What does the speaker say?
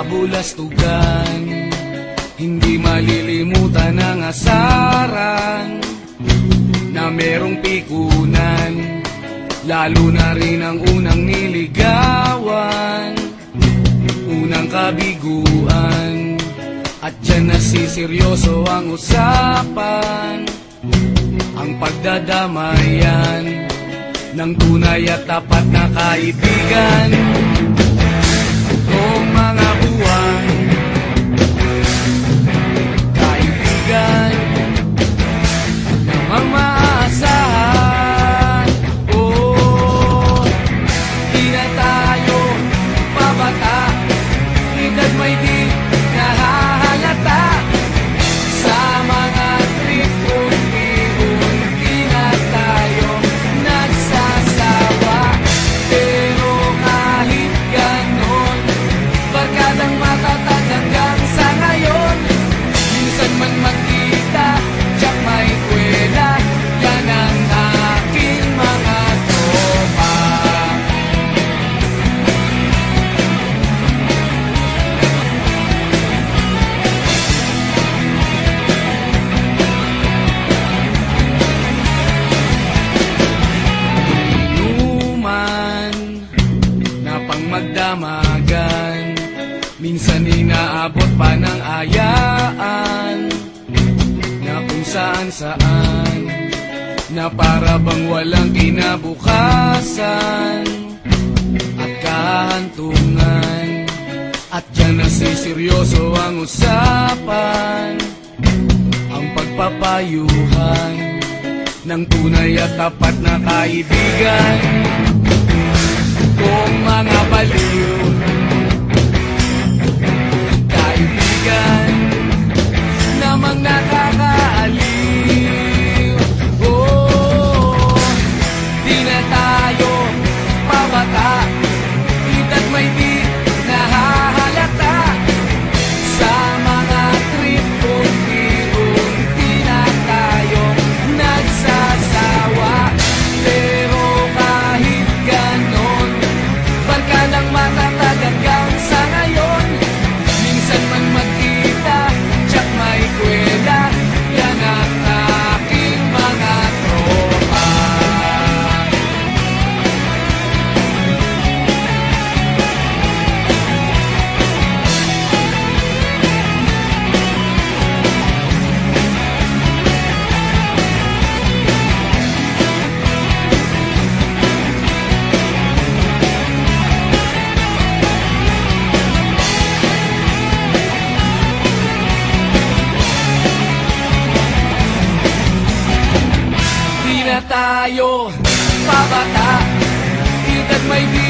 kabulastugan. Hindi malilimutan ang asaran na merong pikunan, lalo na rin ang unang niligawan, unang kabiguan. At dyan nasiseryoso ang usapan, ang pagdadamayan ng tunay at tapat na kaibigan. Kung mga buwan, kaibigan namang maaasahan. Oh, di na tayo babata, edad may di nahahalata. Sa mga trip unti-unti na tayo nagsasawa. Pero kahit ganon, barkadang matatag hanggang sa ngayon. Minsan man magkita, tiyak may kwela, yan ang aking mga tropa. Inuman na pang magdamagan, minsan inaabot pa ng ayaan, na kung saan-saan, na para bang walang kinabukasan at kahantungan. At dyan nasiseryoso ang usapan, ang pagpapayuhan ng tunay at tapat na kaibigan. Kung mga baliw, kaibigan namang nakakaaliw. Oh, di na tayo pabata, edad may di nahahalata. Sa mga trip unti-unti na tayo nagsasawa. Pero kahit ganon, barkadang matatag hanggang sa ngayon. Minsan man magkita, tiyak may kwela, yan ang aking mga tropa. Di na tayo pabata, edad may di